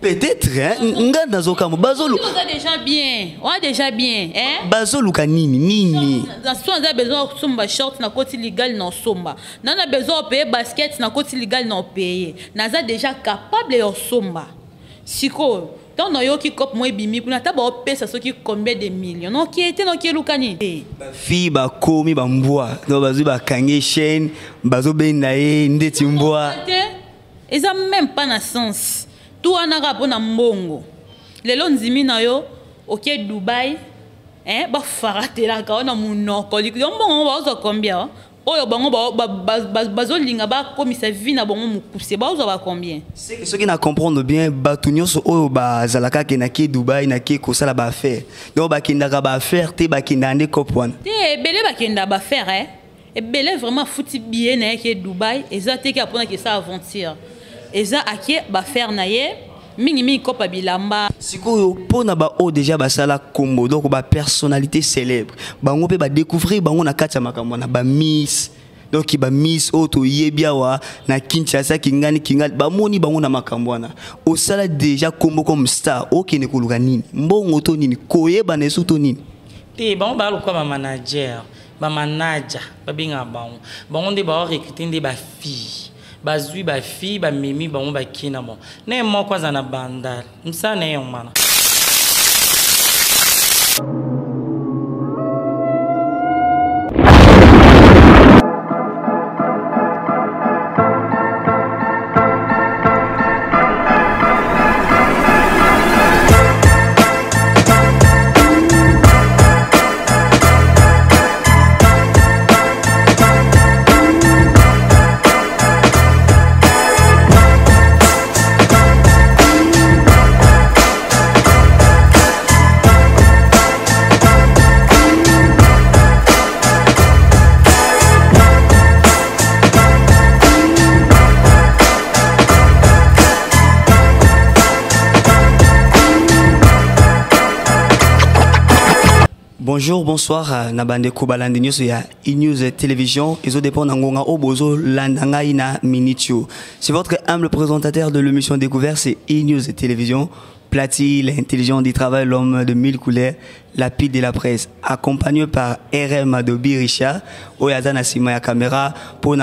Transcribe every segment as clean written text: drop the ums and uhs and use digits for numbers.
Peut-être, hein? Nga nazokamo bazolu. On a déjà bien. On a déjà bien, hein? Bazolu nini. Dans ce on a besoin de somba short na côté légal non somba. On a besoin de payer basket na côté légal non payer. Naza déjà capable de somba. Siko. Tant on a qui cop moi bimi pour na taba payer ça qui combien de millions. Non qui était non qui lukani. Fi ba komi ba mbwa. Donc bazu ba kange chaîne, bazo ben nae ndeti mbwa. Et ça même pas na sens. Tout en arabe na mbongo. Lelo nzimi na yo OK Dubaï ba farate la ka na munoko. Mbongo ba ozo combien? Oyo bango bazolinga ba komisa vie na bango mukuse ba ozo ba combien? C'est que ceux qui na comprendre bien batunyo so oyo ba zalaka ke na ki Dubaï na ki ko sala ba faire. Donc ba kindaka ba faire te ba kindande kopwana. Te belé ba kinda ba faire et belé vraiment fouti bien na ki Dubaï et ça te ki apona que ça aventure. Eza akie ba faire naye mingi kopa bilamba sikoyo pona ba o déjà ba sala kombo donc ba personnalité célèbre bango pe ba découvrir bango na kati ya makambo na ba miss donc ba miss auto yebia wa na Kinshasa kingali ba moni bango na makambo na o sala déjà kombo comme star okene koluka nini mbongo to nini koyeba na esuto nini te bango ba lokwa ba manager ba binga bango nde ba recruter nde ba fille bazui ba fille ba mimi ba mo ba kina mo na mo kwanza na bandal msana yo mana. Bonjour, bonsoir, Nabande Kobalandi News ya e-news télévision. Ils ont dépend d'Angonga Obozo Landanga Ina Minitio. C'est votre humble présentateur de l'émission Découverte, c'est e-news télévision. Platy, l'intelligent du travail, l'homme de mille couleurs, la pile de la presse, accompagné par RM Adobe Richard, Oyazana Simaya Caméra, pour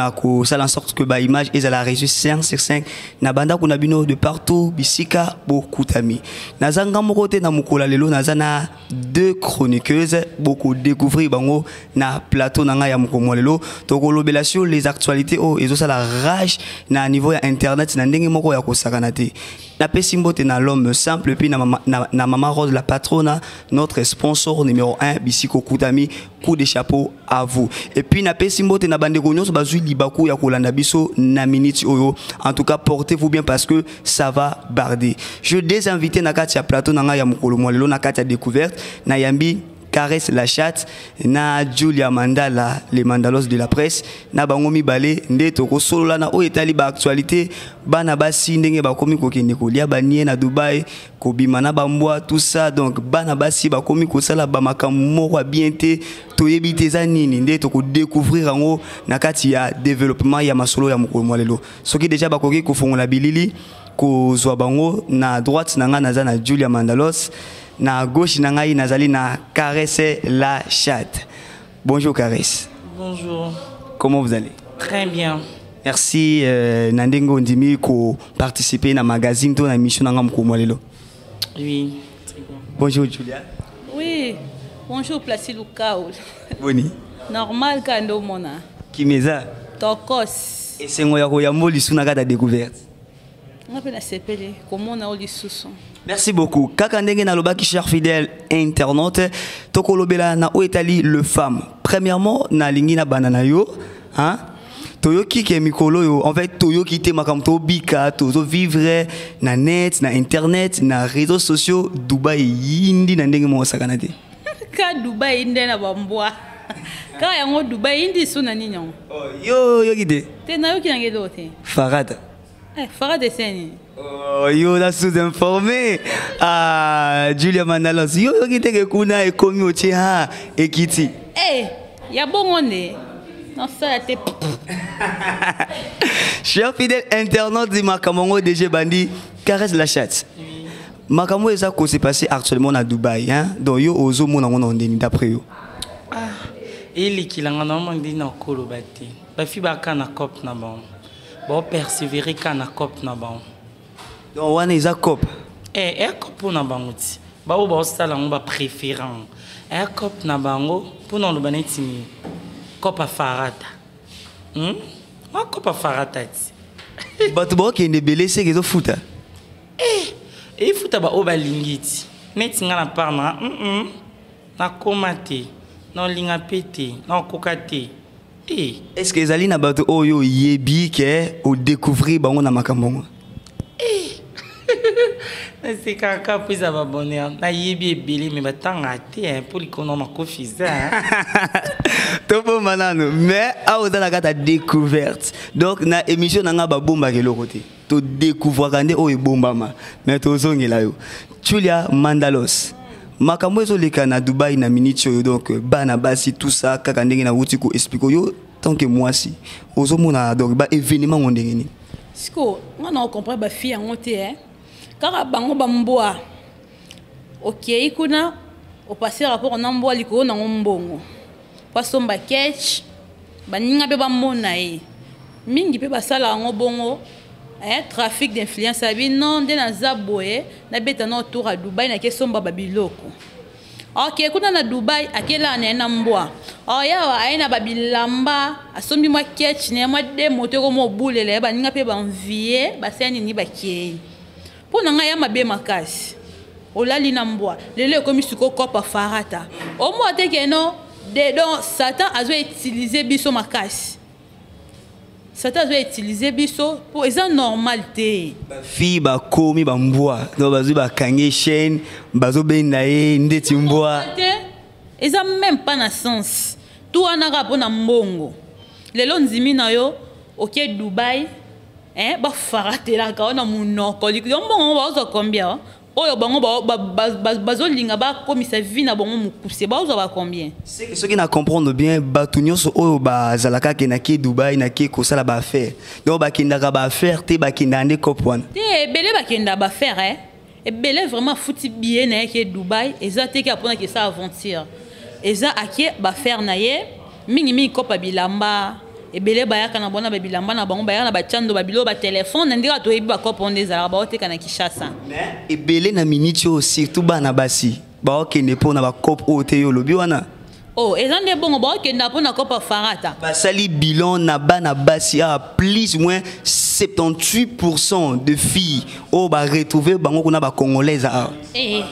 faire en sorte que l'image est à la régie 5 sur 5. Nabanda Kunabino de partout, Bisika, beaucoup d'amis. Nazanga Mokote Namukola Lelo, Nazana deux chroniqueuses, beaucoup découvrir Bango, na plateau Nanga Yamukomo Lelo, Tokolo Belasio, les actualités, oh, et ça la rage, na niveau internet, Nandenge Moko Yako Sakanate. Na Pesimbote na l'homme simple, puis na Maman Rose, la patronne, notre sponsor numéro 1, Bisiko Koutami, coup de chapeau à vous. Et puis na Pesimbote na Bandegonios, Bazui Libaku Yakolanda Biso, na Miniti Oyo. En tout cas, portez-vous bien parce que ça va barder. Je désinvite na Katia Plateau, Nanga Yamukolo Molelo, na Katia Découverte, na Yambi. Caresse la chatte, na Julia Mandala, les mandalos de la presse, na bangomi balé, ndetoko solo la na o etali ba actualité, bana basi ndenge ba komi ko kende ko lia banie na Dubaï, ko bimana bambwa tout ça donc bana basi ba komi ko sala ba makammo kwa bienté, toyebi teza nini ndetoko découvrir ngo na kati ya développement ya masolo ya mokolo mwalelo. Soki déjà ba koki ko fongola bilili ko zwa bango na droite na nga naza na Julia Mandalos. Na gauche nangai nazali na Caresse la chatte. Bonjour Caresse. Bonjour. Comment vous allez? Très bien. Merci Nandengo Ndimi ko participer na magazine to na émission nanga mkomolelo. Oui, très bien. Bonjour Julia. Oui. Bonjour Platy Lukao. Boni. Normal kando mona. Kimeza. Tokos. Et c'est ngoya ko ya moli suna ka découverte. On appelle la CPD comment on a oli sous. Merci beaucoup. Kaka ndenge na lobaki cher fidèle internaute, toko lobela na oetali le femme. Premièrement, na lingi na banana yo, hein? Toyoki ke mikolo yo, en fait toyoki te makamto bika, tozo vivre na net, na internet, na réseaux sociaux, Dubaï yindi na ndenge mo sakanate. Ka Dubaï inde na bambwa. Ka yango Dubaï indi suna ninyo. Oh, yo kide. Te na yo ki ngelo te. Farada. Farada deseni. Oh, yo la sous-informé. Ah, Julia Mandalos. Yo kite ke kuna e komi oche ha ekiti. Ya bongonde. Non, ça a été. Cher fidèle internaute du Makamongo DG Bandi, Caresse la chatte. Makambo eza ko s'est passé actuellement à Dubaï, hein? Donc yo ozo mona ngona ndeni d'après yo. Ah, il qui l'a normalement dit na kolo bati. Ba fi ba kana cop na bon. Ba persévérer kana cop na bon. Donc wana eza cop. Cop na bango ti. Ba o ba sala ngo ba préférant. Cop na bango pour non le banetini. Cop a farata. Ma cop a farata ti. Bato ba ke ndebele se ke zo futa. Il faut d'abord au balingiti. Net nga na parna. Na komate. Na linga pété. Na kokate. Est-ce que ezali na bato oyo yebi ke o découvrir bango na makambongo? C'est kaka puis ça va bonheur. Na yebi ebeli mais batanga te pour likono na kofisa. Topo manano mais a ozala kata découverte. Donc na émission na nga ba bomba ke lokote. To découvrir kande o ebombama mais to zongela yo. Julia Mandalos. Makambo ezoleka na Dubaï na minute yo donc bana basi tout ça kaka ndenge na wuti ko explique yo tant que moi si. Ozomona donc ba événement ndenge ni. Siko, on a compris ba fille en oté hein. Car bango bamboa. OK, ikuna au passer rapport na mboa liko na ngombongo. Pasomba catch baninga be bamona e. Mingi pe basala ngobongo. Trafic d'influence abi non de na zaboye na beta na autour à Dubaï na kesomba babiloko. OK, kuna na Dubaï akela na mboa. Yawa aina babilamba asombi mwa catch ne mwa de motoko mo bulele baninga pe banvie baseni ni bakei. Pour nga ya mabe makasi. Olali na mboa. Lelo ekomi suko kopa farata. O mo te ke no de donc Satan azo utiliser biso makasi. Satan doit utiliser biso pour les normalité. Fille ba komi ba mboa, donc bazu ba kange chaîne, bazo benaye ndeti mboa. Ils ont même pas na sens. Tout en arabe na mbongo. Les lonzimi na yo, OK Dubaï, ba farate la ka na munoko. Yo mbongo ba ozo combien? Oyo bango bazo linga ba komisa vie na bango mukuse ba ozo ba combien? C'est que ceux qui na comprendre bien batunyo so oyo ba zalaka ke na ki Dubaï na ki ko sala ba faire. Donc ba kindaka ba faire te ba kindande kopwan. Te belé ba kinda ba faire et belé vraiment fouti bien na ki Dubaï eza te ki apona ke ça aventure. Eza akie ba faire na ye mingi kopa bilamba et belé ba yaka na bona ba bilamba na bango ba yaka na ba chando ba bilo ba téléphone ndira to yebi ba kopa on ezala ba ote kana Kinshasa. Mais et belé na minute surtout ba na basi. Ba okende pona ba kopa ote yo lobi wana. Oh, et zande bon ba okende pona kopa farata. Ba sali bilan na ba na basi a plus ou moins 78% de filles au ba retrouver bango kuna ba congolaise a. Et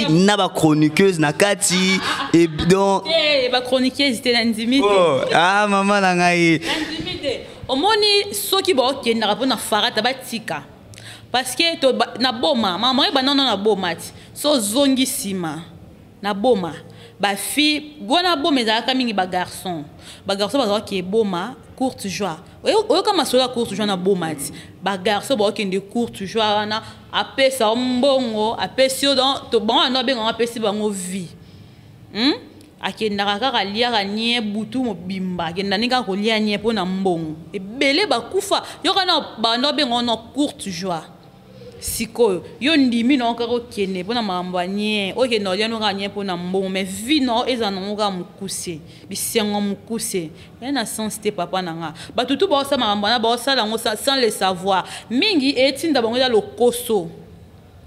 na ba chroniqueuse na kati et donc ba chroniqueuse était intimité. Oh, ah maman na ngai. Intimité. Omoni soki ba okende na pona farata ba tika. Parce que to na boma, maman ba non na boma. So zongi sima. Na boma. Ba fille, bona boma ezaka mingi ba garçon. Ba garçon ba ki boma courte joie. Oyo kama sola courte joie na boma. Ba garçon ba okende courte joie na apesa mbongo, apesi donc to bon na benga apesi bango vie. Akendaka kaka liaka nie butu mobimba akenda nika kolia nie pona mbongo ebele bakufa yoka na bando bengo na courte joie sikoyo yo ndimi na okako kene pona mambo nie oke no lia no nie pona mbongo mais vie no eza na ngoka mukuse bisengo mukuse na sens te papa nanga batutu ba osama mambo na ba osala ngo sans le savoir mingi etinda bango ya lokoso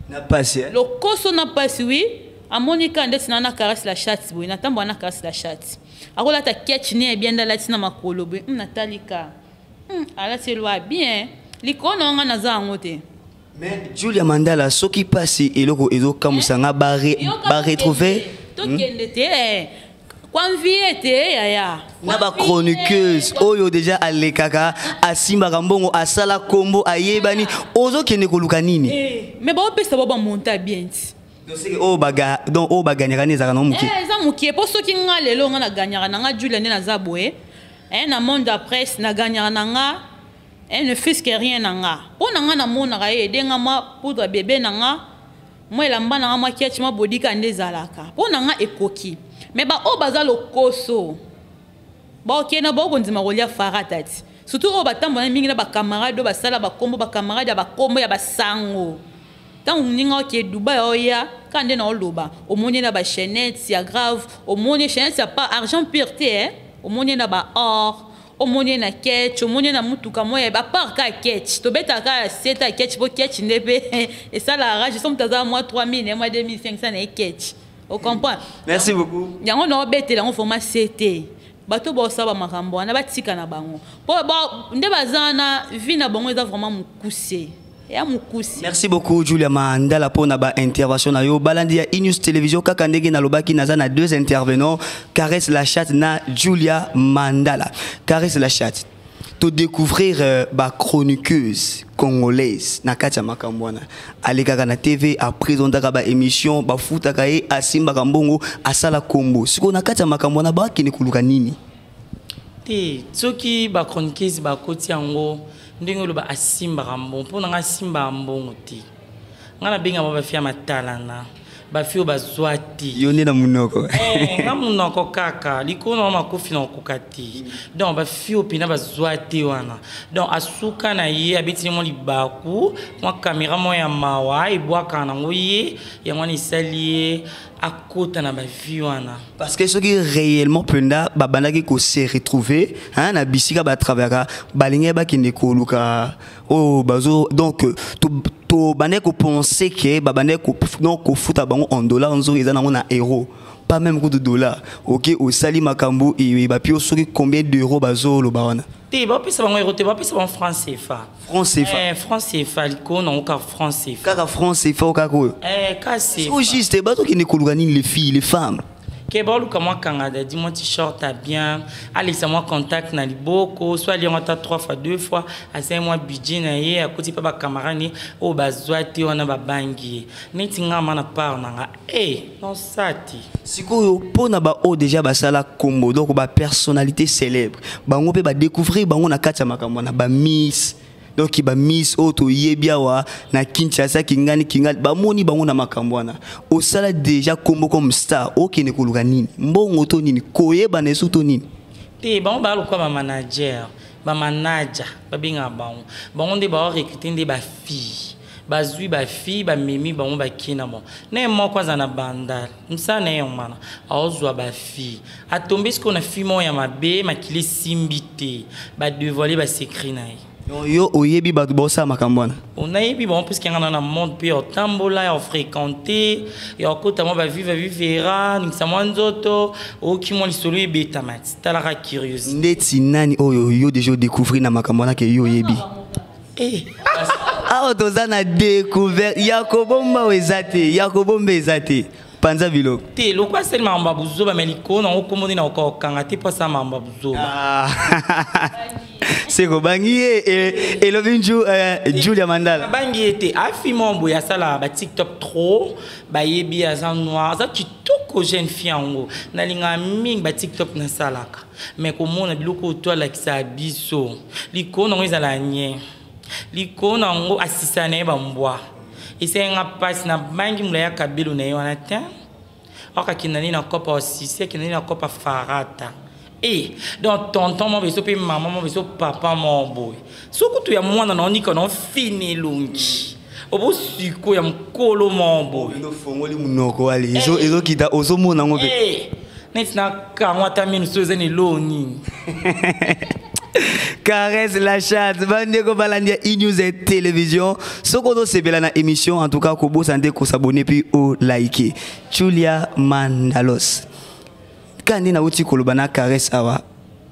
na pasi lokoso na pasi oui. A Monica ndeti na caresse la chatte boy natambo na caresse la chatte akola ta catch ne bien dans la tina makolo boy natalika ala c'est loi bien likono nga na za ngote mais Julia Mandala soki passe eloko ezo kamusanga ba retrouver to kende te kwa mviete ya na ba chroniqueuse oyo déjà alekaka asimba kambongo asala kombo ayebani ozo kende koluka nini mais ba opesa ba monta bien. Donc o baganyaka nezaka no muki. Eza muki po soki nga lelo nga na ganyaka nga Julia ne na zabwe. Na monde de presse na ganyaka nga ne fils que rien nga. Po nga na mona ka aider nga ma poudre bébé nga. Moi elamba nga ma kiachi ma bodika ndezalaka. Po nga ekoki. Mais ba o bazalo koso. Ba okena ba konzima kolia faratati. surtout au batambola mingi na ba camarade ba sala ba kombo ba camarade ba kombo ya ba sango tant ninga ke Dubai oya kande na oloba au moni na ba chaînette ya grave au moni chaînette ya pas argent pureté au moni na ba or au moni na ketch au moni na mutuka moya ba par ka ketch to beta ka seta ketch po ketch ndebe et ça la rage somme taza moi 3000 et moi 2500 na ketch au comprend. Merci beaucoup. Yango no bete la on format CT bato bo saba makambo na batika na bango po ba nde bazana vie na bango eza vraiment mukuse. Merci beaucoup Julia Mandala pour na intervention na yo balandi ya News Télévision kaka ndenge na lobaki naza na deux intervenants Caresse la chatte na Julia Mandala. Caresse la chatte to découvrir ba chroniqueuse congolaise na kati ya makambwana alekaka na TV a présentaka ba émission ba futaka ye asimba kambongo asala kombo siko na kati ya makambwana ba kini kuluka nini te soki ba chroniqueuse ba koti yango ndenge lo ba asimba kambongo mpona nga simba mbongo te nga na benga ba fia matalana ba fio ba zwati yone na munoko na munoko kaka likono ma kofi na kokati donc ba fio pina ba zwati wana donc asuka na ye abiti mo libaku mo caméra mo ya mawa e bwaka na ngoye ya ngani salie akota na ba vie wana parce que ce qui réellement penda babandaki ko se retrouver hein na bisika ba travers balinge ba kinde ko luka oh bazo donc to bané ko penser que babané ko donc ko futa bango en dollars nzo ezana na euro pas même coup de dollars OK au sali makambo et ba pio soki combien d'euros bazo lo bawana te ba pesa bango euro te ba pesa bango franc CFA franc CFA liko na ka franc CFA kaka franc CFA kaka ka CFA c'est juste bato qui ne kolugani les filles les femmes que bon comme moi Canada dis-moi t-shirt à bien allez ça moi contact na liboko soit li on 3 fois 2 fois à 5 mois budget na ye à côté pas camarade o bazwati on a ba bangi neti ngama na part na non sati sikoyo pona ba o déjà ba sala combo donc ba personnalité célèbre bango pe ba découvrir bango na kati ya makambo na ba miss donc ki ba miss auto yebia wa na Kinshasa kingani ba moni bango na makambwana o sala déjà combo comme star okene koluka nini mbongo to nini koyeba na esuto nini te bango ba lokwa ba manager ba binga bango nde ba recruter nde ba fille bazui ba fille ba mimi bango ba kina mo na mo kwanza na bandal msana yo mana aozwa ba fille atombe ce qu'on a fille mo ya mabe makile simbité ba dévoiler ba secret na yo oyebi ba bossa makambwana on a yebi bon parce qu'il y a un monde puis au tambola au fréquenté et au côté moi va vivre ni samwa nzoto o ki mo lisolo ebeta mat tala curiosité ndeti nani oyo yo déjà découvrir na makambwana ke yo yebi ah otozana découvert yakobomba ezate panza bilo te lokwa sel mamba buzo ba meliko na okomoni na okokanga te pasa mamba buzo c'est ko bangi et le vinju Julia Mandala bangi était afi mombo ya sala ba TikTok trop ba yebi azan noir za kitoko jeune fille ngo na linga mingi ba TikTok na salaka mais komona biloko to la kisa biso liko no ezala nye liko na ngo asisane ba mbwa isenga passe na bangi mula ya kabelo na yo anatin aka kinani na kopa osisi kinani na kopa farata donc tonton mon beso pe maman mon beso papa mon boy soko tu ya mwana na onika na fini lungi obo siko ya mkolo mon boy ndo fongoli munoko wali ezo kita ozo mona ngobe netina kangwata minu sozeni loni Caresse la chatte bande ko balandia News Télévision soko do sebela na émission en tout cas ko bo sante ko s'abonner puis au liker Julia Mandalos kandi na uti kolobana Caresse awa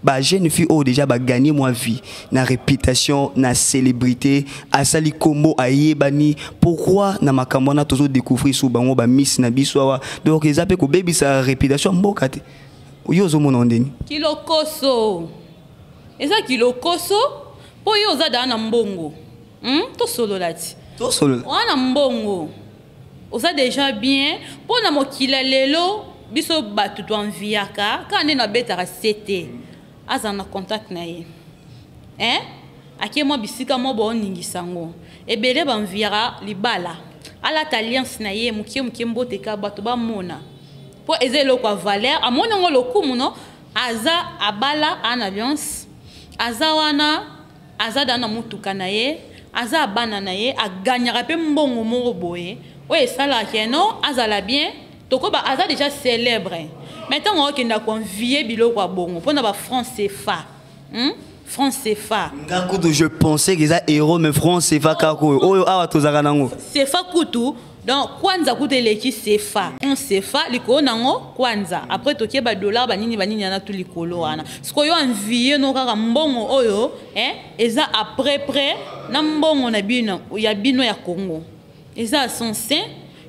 ba jeune fille o déjà ba gagner moi vie na réputation na célébrité asali kombo ayebani pourquoi na makambo na toujours découvrir sou bango ba miss na biso awa donc ezape ko baby sa réputation mboka te yo zo mona ndeni kilokoso eza kilokoso po yo za dana mbongo to solo lati wana mbongo oza déjà bien po na mokila lelo biso batu to enviaka ka na betaka CT aza na contact na ye ake mo bisika mo bo ningisango ebele ba enviara libala ala alliance na ye mukie mbote ka batu ba mona po ezelo kwa valeur amona ngo lokumu no aza abala en alliance azawana azada na mutuka na ye aza bana na ye aganyaka pe mbongo moko boye oyo esalaka no azala bien tokoba aza déjà célèbre mais ntango okenda convier biloko ya bongo mpona bafranc CFA franc CFA ngakutu je pensais que ça héros mais franc CFA kako oyo awa tozaka nango CFA kutu donc kwanza kutu eleki CFA on CFA likolo nango kwanza après tokie ba dollar banini na tu likolo wana sikoyo envier no kaka mbongo oyo eza après près na mbongo na bino ya Congo eza censé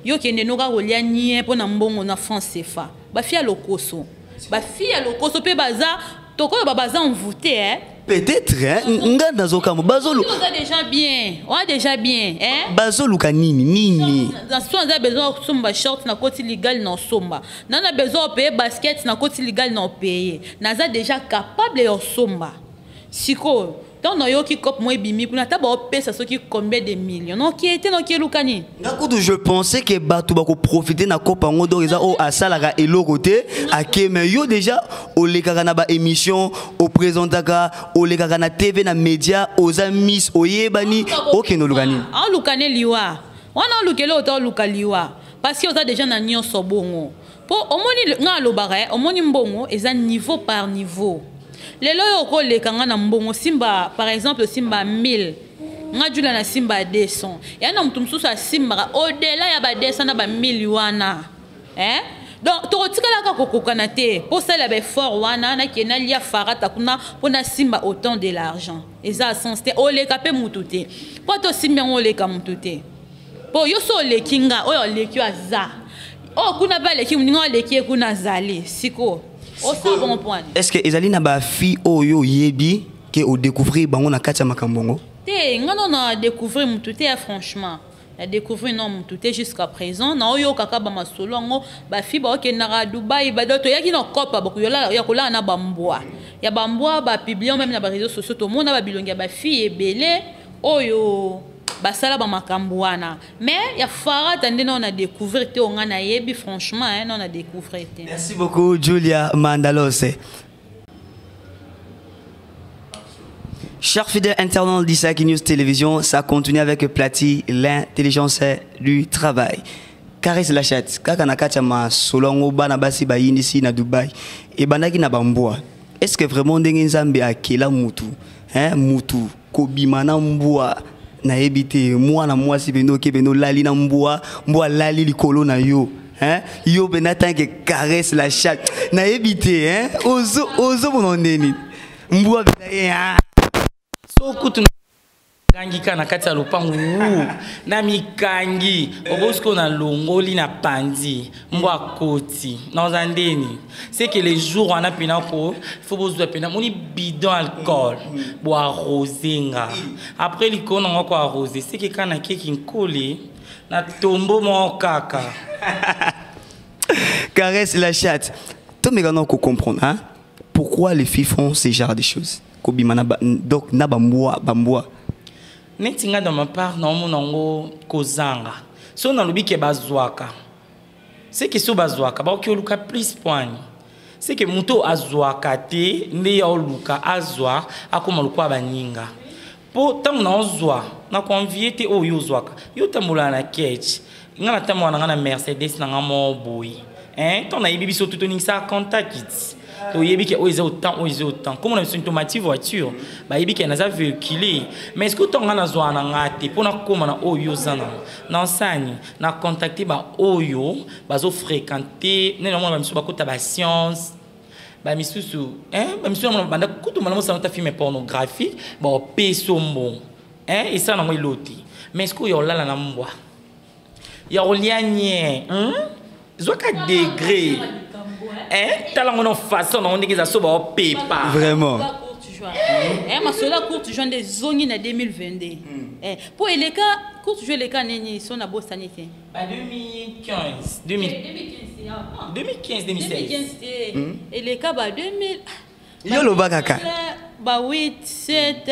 yo kende no kaka kolia nie mpona mbongo na franc CFA bafia lokoso pe baza tokoyo baza envoûté peut-être nga nazokamo bazolu on déjà bien bazoluka nini dans son a besoin somba short na côté légal na somba nana besoin payer basket na côté légal na payer naza déjà capable de somba siko tant no yo ki cop moi bimi kuna ta ba pesa soki combien de millions non qui était non qui lukani ngakutu je pensais que batu bako profiter na copa ngodo eza o asalaka elokote akeme yo déjà olekaka na ba émission o présentaka olekaka na TV na média oza miss oyebani okeno lukani en lukane liwa wana lukele auto lukaliwa parce que oza déjà na nyonso bongo po omoni nga lobaka omoni mbongo eza niveau par niveau lelo yoko lekanga na mbongo simba par exemple simba 1000 nga jula na simba 200 yana mtu msusu simba au-delà ya ba 200 na ba 1000 wana donc tokotikala ka kokokana te pour ça la effort wana na kena lia farata kuna pona simba autant de l'argent eza sens te oleka pe mutu te po to simba oleka mutu te po yo so lekinga oyo lekyo aza kuna ba leki mninga leki kuna zali siko est-ce que ezali na ba fille oyo yebi que o découvrir bango na katia makambongo te ngano na découvrir mututé franchement na découvrir non mututé jusqu'à présent na oyo kaka ba masolo ngo ba fille ba okenda Dubai ba doto yaki na kopa ba kuyola ya kola na bambwa ya bambwa ba publier même na ba réseaux sociaux to mona ba bilongi ba fille ebele oyo basala ba makambo wana mais ya farata ndena on a découvert te on a yebi franchement on a découvert te. Merci beaucoup Julia Mandalose. Chers fidèles internautes d'Isaac News Télévision, ça continue avec Plati, l'intelligence du travail. Caresse la chatte, kaka na kachama solongo bana basi ba yindisi na Dubai et banaki na bamboa. Est-ce que vraiment ndenge nzambe akela mutu mutu kobimana mbwa na ebité moi na moi si beno ke beno lali na mbwa lali likolo na yo yo bena tanke caresse la chatte na ebité ozo monondeni mbwa bena so kutu kangi kana kati ya lopango na mikangi obosko na longoli na pandi mbwa koti na zandeni c'est que les jours on a pena ko faut bozwa pena moni bidon alcool bo arrosenga après liko na ko arroser c'est que kana keki nkoli na tombo mo kaka caresse la chatte to me gana ko comprendre pourquoi les filles font ce genre de choses kobimana donc na bambwa netinga dans ma part non monango kozanga so na lobi ke bazwaka c'est que so bazwaka ba ki oluka plus point c'est que muto azwaka te ndi ya oluka azwa akoma lukwa baninga po tamu na ozwa na convier te o yozwaka yo tamula na ketch ngana tamu na Mercedes na ngamo boy ton na ibibi so tout ning sa contact to yebi ke oize autant comme on a une automatique voiture ba yebi ke na za véhiculer mais est-ce que to ngana zwa na ngati pona koma na oyo zana na nsani na contacter ba oyo bazo fréquenter ne na mona misu ba kota ba science ba misusu ba misu na banda kutu mala mo sa ta film pornographique ba peso mbon et ça na mo iloti mais est-ce que yo lala na mbwa ya olianye zoka degré talango no façon on dit que ça soba pepa vraiment ma sola courte juin des zongi na 2022 pour les cas courte juin les cas neni sont na bosanité 2015 2016 et les cas ba 2000 yo lo bakaka ba 8 7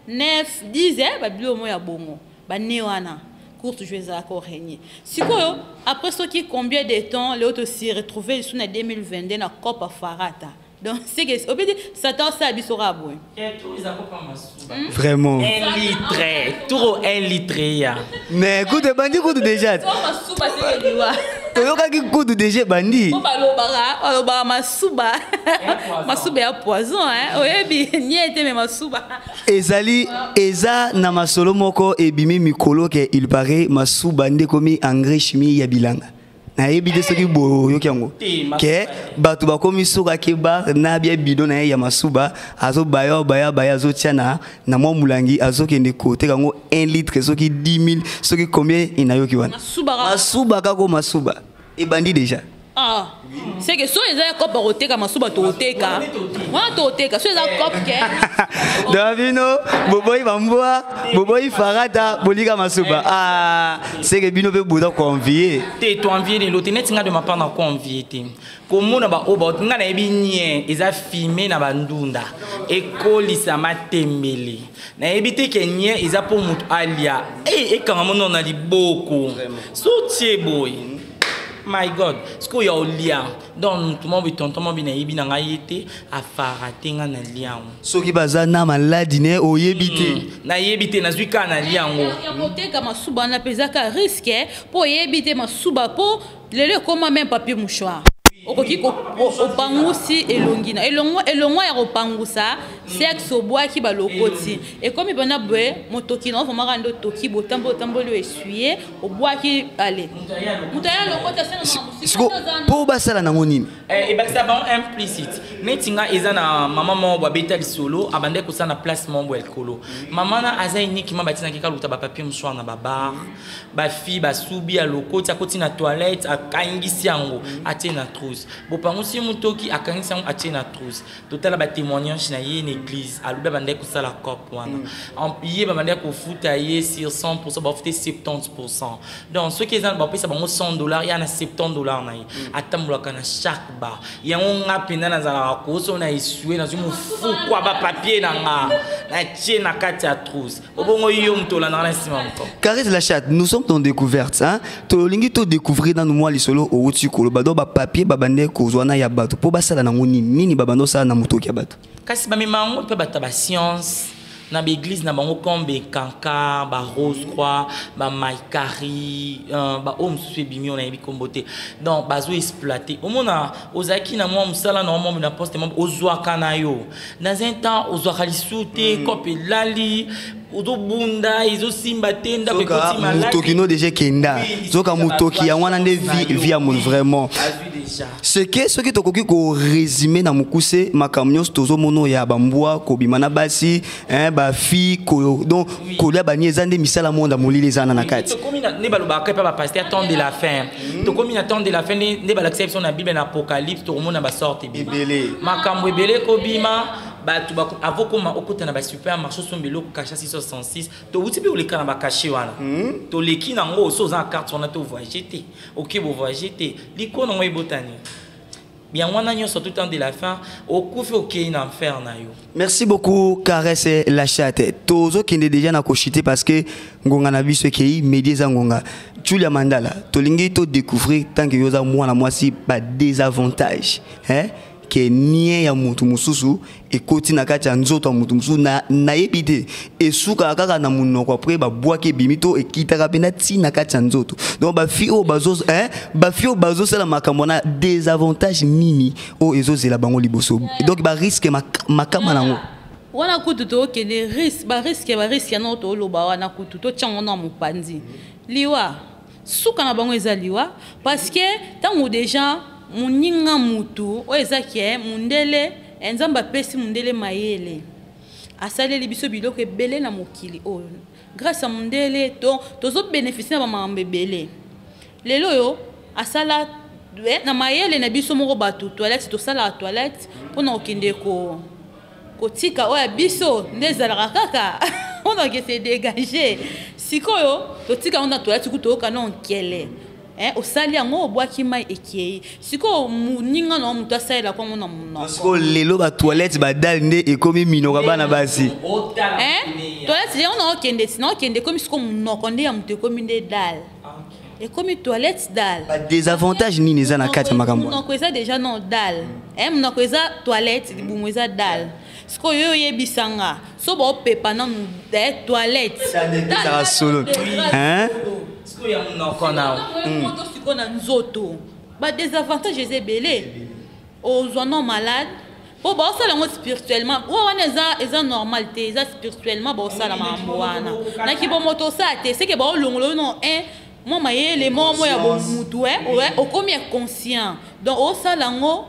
9 10 ba bilo mo ya bongo ba ne wana courte jouer à régner. Si après ce qui combien de temps les autres s'y retrouvaient sous 2022 na Copa Farata Donc c'est que au peut dire Satan ça bisora boy. Vraiment. 1 litre, tout 1 litre ya. Mais écoute, bandi kudu déjà. Masuba c'est que liwa. Toyoka ki kudu déjà bandi. On va masuba. Masuba ya poison hein. Oyebi niete mais masuba. Ezali eza na masolo moko ebimi mikolo ke il paraît masuba nde komi engrais chimie ya bilanga. Na ebide soki boyo kyango ke batu bakomi soka ke ba na bia bido na ya masuba azo baya zo tiana na mwa mulangi azo kende kote kango 1 litre soki 10 000 soki combien inayoki wana masuba kako masuba e bandi déjà. Ah, c'est que si les gens ont été comme ça, ils ont été comme ça. Si les gens ont été Davino, Boboy Bamboa, Boboy Farata, Boliga Masuba. Ah, c'est que Bino peut vous convier. Tu envié de l'autre, tu n'as de ma part n'a convié. Comme on a ba oba, tu n'as bien, ils a filmé na bandunda. École ça m'a tembelé. Na évité que nie, ils a pour mut alia. Et quand on a dit beaucoup. Soutier boy. My God, ce qu'il y a au lien, donc tout le monde est tonton, bien évidemment, n'a été à faire atteindre un lien. Ce qui va na maladie ne o yebite. Na yebite na zuika na lien. Monter comme suba na pesaka risque pour yebite ma suba pour le comment même papier mouchoir. Okoki opangusi elongina elongwa ya kopangusa sexe oboa ki balokoti et comme ibana bwe motoki na vama ndo toki botambo le essuyer oboa ki ale mutaya lokota sena siko po basala nango nini et ba ça ba implicite netinga ezana mama mo ba beta solo abande ko sana place mo bwe kolo mama na aza unique ma batina ki kaluta ba papier msoir na ba bar ba fi ba subi a lokoti akoti na toilette akangisi yango atena trousse bopango si mutoki akangisi yango atena trousse total ba témoignage na ye une église aluba bande ko sala cop wana en pied ba bande ko futa ye sur 100% ba futa 70%. Donc ceux qui ont ba pesa bango $100 il y a na $70 na ye atamulaka na chaque bar yango ngapenda na zala ko so na isue na zumu fu kwa ba papier na nga na tie na kati ya trousse obongo yo mtola na nsima mko. Caresse la chatte, nous sommes dans découverte hein. To lingi to découvrir dans moi les solo au outil ko ba do ba papier ba bande ko zwana ya bato po basala na ngoni nini babando sala na mutoki ya bato. Kasi ba mimango pe bata ba science na l'église na bango kombe kanka ba rose croix ba maikari ba homme suebimi on a yebi kombote donc bazo exploiter omona ozaki na moi musala na moi na poste mo ozwa kana yo dans un temps ozwa kalisute kope lali odo bunda izo simba tenda pe koti malaki mutoki no déjà kenda zoka mutoki ya wana nde via mon vraiment ce que tokoki ko résumer na mukuse makamnyos tozo mono ya bambwa ko bimana basi hein ba fi ko donc ko la bani ezande misala monda molile zana na kati to komi na ne baloba ka pa ba pasteur temps de la fin to komi na temps de la fin ne ba l'acception na bible na apocalypse to mona ba sorte bibele makambo ebele ko bima batu ba avokoma okota na ba supermarché sombelo kacha 666 to uti pe oleka na ba caché wana to leki na ngo so za carte on a to voyager te OK bo voyager te liko na ngoi botani bien wana nyonso tout temps de la fin au kufi OK na enfer na yo. Merci beaucoup Caresse la chatte tozo kende déjà na kochite parce que ngonga na biso kei médias ngonga Julia Mandala to lingi to découvrir tant que yoza mwana mwasi ba désavantage hein que nie ya mutu mususu ekoti na kati ya nzoto ya mutu mususu na yebite esuka kaka na munoko après ba boake bimito ekitaka pena ti na kati ya nzoto donc ba fi o bazo ba fi o bazo sala makambo na désavantage nini o ezozela bango liboso donc ba risque makama nango wana kutu to kende risque ya noto loba wana kutu to tchango na mupandi liwa suka na bango eza liwa parce que tango déjà muninga mutu oezakie mundele enzamba pesi mundele mayele asaleli biso biloko ebele na mokili oyo grâce à mundele tozo bénéficier na bamambe ebele lelo yo asala na mayele na biso moko batu toilette tosala toilette mpona okende kotika oyo biso nde ezalaka kaka mpona ke se dégager sikoyo totika ngo na toilette kutoyoka na onkele osali yango obwaki mai ekei siko muninga na mutu asalela kwa mona munoko siko lelo ba toilette ba dal nde ekomi minoka bana basi toilette yango na okende komi siko munoko nde ya mutu ekomi nde dal Et comme une toilette dalle. Des avantages ni neza na kati makambo. Non ça déjà non dalle. Non ça toilette bon ça dalle. Ce que yo yebisanga. So ba pepa na toilette. Ça solo. Hein? Ce que ya mon kona. Moto sikona nzoto. Ba des avantages c'est belé. Aux non malades. Pour ça la spirituellement. On est normalité, ça spirituellement bon ça la mamboana. Na ki bo moto ça c'est que bon longolo non moi les mots moi ya bon mutu au combien conscient donc au ça lango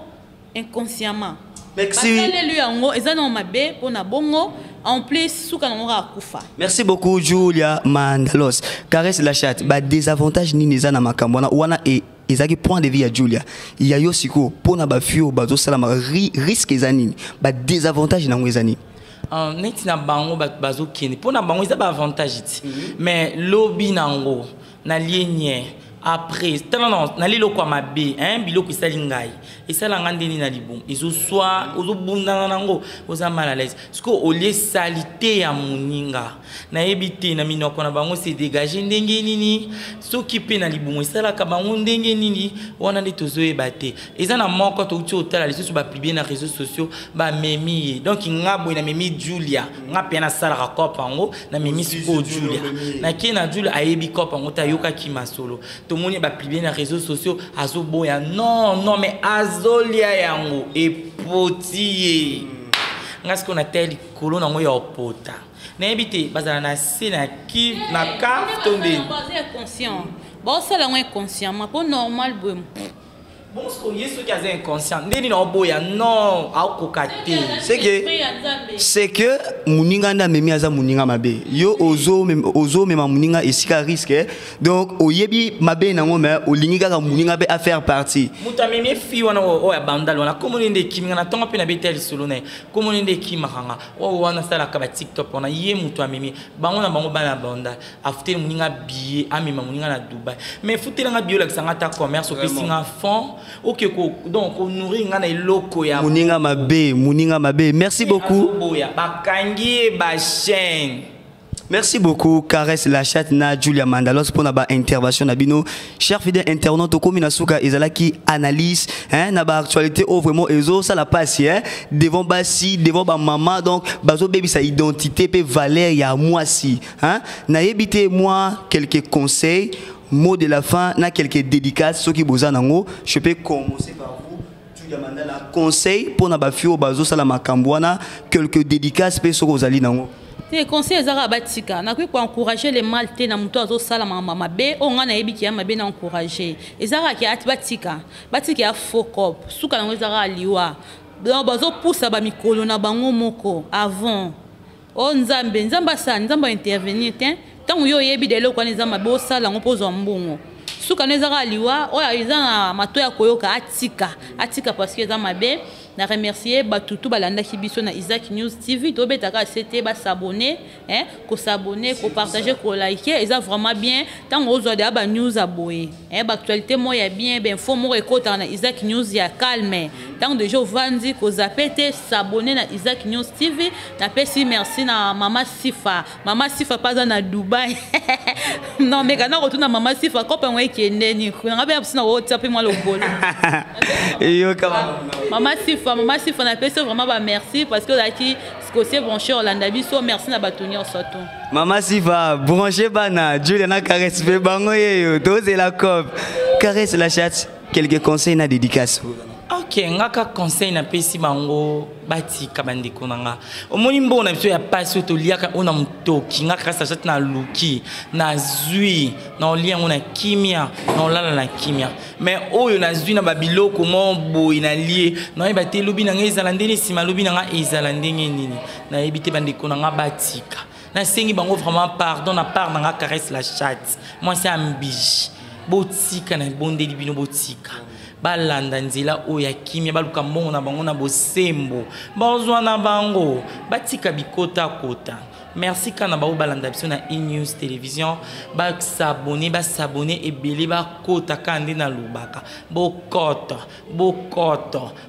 inconsciemment merci lui yango eza non mabe pona bongo en plus souka nango akufa. Merci beaucoup Julia Mandalos. Caresse la chatte ba désavantage ni neza na makambo na wana et ezaki point de vue ya Julia il y a yo siko pona ba fio bazo salama risque ezanini ba désavantage nango ezanini neti na bango bazo kene pona bango eza ba avantage mais lobby nango na lienye après non na lilo kwa mabe biloko isali ngai esala ngandeni na libum izo soit ozo bunda nango oza mal à l'aise parce que au lieu salité ya muninga na ebité na minoko na bango se dégager ndenge nini soki pe na libum esala ka bango ndenge nini wana ndi tozo ebate eza na moko to uti otala lisusu ba publier na réseaux sociaux ba memi donc ngabo na memi Julia ngape na sala ka kopango na memi siko Julia na kena Julia ayebi kopango ta yoka ki masolo tout le monde va publier les réseaux sociaux azoboya non mais azolia yango et potier ngas qu'on a tel colon nango ya opota na ebité bazala na sina ki na carte tombe conscient bon ça la inconsciemment pour normal bon ce que yeso qui est inconscient ndeni na oboya non akokate c'est que muninga nda memi aza muninga mabe yo ozo mema muninga esika risque donc oyebi mabe nango mais olingi kaka muninga be à faire partie muta memi fi wana o ya bandal wana comme ndende kiminga na tonga pe na betel solo na comme ndende kimanga o wana sala ka ba TikTok wana ye muto amemi bango na bango bana banda after muninga billet amema muninga na Dubai mais futelanga bio la sanga ta commerce opesinga fond OK donc on nourrit ngana eloko ya muninga mabe merci beaucoup bakangi ba chaîne. Merci beaucoup Caresse la chatte na Julia Mandalos pour na ba intervention na bino chers fidèles internautes comme na suka ezala ki analyse na ba actualité au vraiment ezo ça la passe devant basi devant ba maman donc bazo baby sa identité pe valeur ya moi si na yebité moi quelques conseils mots de la fin na quelques dédicaces ceux qui boza nango je peux commencer par vous Julia Mandala conseil pour na ba fio bazo sala makambwana quelques dédicaces pe soko zali nango. Les conseils zara batika na pour encourager les maltais na muto azo sala mama be onga na yebi ki ya mabe na encourager ezara ki ati batika ya fokop suka na zara liwa donc bazo poussa ba mikolo na bango moko avant o nzambe intervenir tant yo yebi de lo kwa nzamba be osala ngo pozo mbongo suka na zara liwa o ya izana mato ya koyoka atika parce que za mabe na remercier batutu balanda kibiso na Isaac News TV to betaka c'était ba s'abonner ko s'abonner ko partager ko liker ça vraiment bien tant ozo de ba news aboye ba actualité mo ya bien ben info mo rekota na Isaac News ya calme tant de jo vandi ko zapete s'abonner na Isaac News TV na pesi merci na mama Sifa pas na Dubai non mais kana retourna mama Sifa ko pa ngwe kendeni ngabe absina WhatsApp moi le bolo yo kama Maman Sifa na pesi vraiment ba merci parce que là qui c'est branché Orlando biso merci na batonio soto Maman Sifa branché bana Julia na caresse pe bango yeyo dose la cop caresse la chatte quelques conseils na dédicace. OK ngaka conseil na pesi bango batika bandeko nanga omoni mbona biso ya passe to liaka ona mtoki ngaka sa chatte na luki na zui na olia ngona kimia na olala na kimia mais oyo na zui na babiloko mo boy na lie na yeba te lobi na ngezala ndeni sima lobi na nga ezala ndenge nini na yebite bandeko nanga batika na sengi bango vraiment pardon na part na nga caresse la chatte moi c'est ambiche botika na bondeli bino botika balanda nzela oya kimia baluka mbongo na bango na bosembo bazwa na bango batika bikota kota merci kana ba balanda biso na e-news télévision ba s'abonner ebele ba kota kandi na lubaka bokota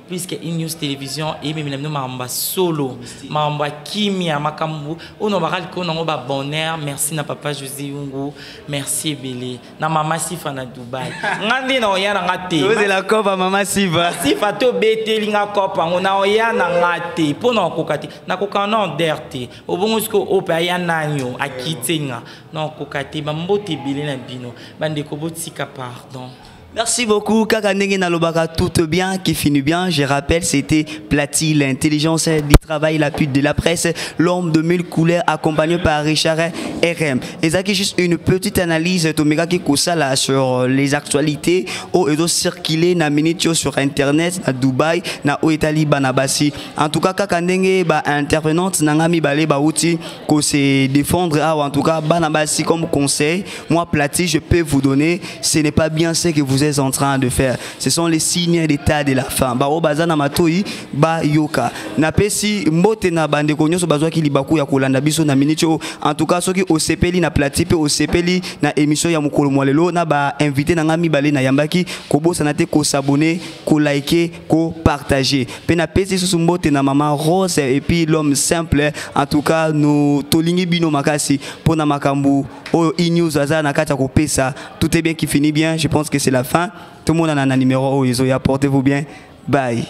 puisque e-news télévision et même nous mamba solo mamba kimia makambu ono bakali ko nango ba bonheur merci na papa José Yungu merci ebele na mama Sifa na Dubai ngandi na oya na ngate vous la copa mama Sifa to beteli nga kopa ngona oya na ngate pona kokati na kokana nderte obongosko opa ya nanyo akitenga na kokati ba mbote ebele na bino bande ko botika pardon. Merci beaucoup, Kakandenge Nalobaka, tout bien, qui finit bien. Je rappelle, c'était Platy, l'intelligence du travail, la pute de la presse, l'homme de mille couleurs, accompagné par Richard RM. Et ça qui est juste une petite analyse, Tomega qui là sur les actualités, où ils ont circulé na minute sur Internet, à Dubaï, na Oetali, Banabasi. En tout cas, Kakandenge, intervenante, Nangami Balé, Baouti, qu'on se défendre, en tout cas, Banabasi comme conseil. Moi, Platy, je peux vous donner, ce n'est pas bien ce que vous êtes en train de faire. Ce sont les signes d'état de la femme. Baro bazana matoi ba yoka. Na pesi mbote na bande konyo so bazwa ki libaku ya kolanda biso na minicho. En tout cas soki osepeli na platipe osepeli na émission ya mukolo mwalelo na ba invité na ngami bale na yambaki ko bosa na te ko s'abonner, ko liker, ko partager. Pe na pesi so mbote na maman Rose et puis l'homme simple. En tout cas nous tolingi bino makasi pona makambu o e-news azana kata ko pesa. Tout est bien qui finit bien. Je pense que c'est la fin. Tout le monde en a un numéro. Portez-vous bien. Bye.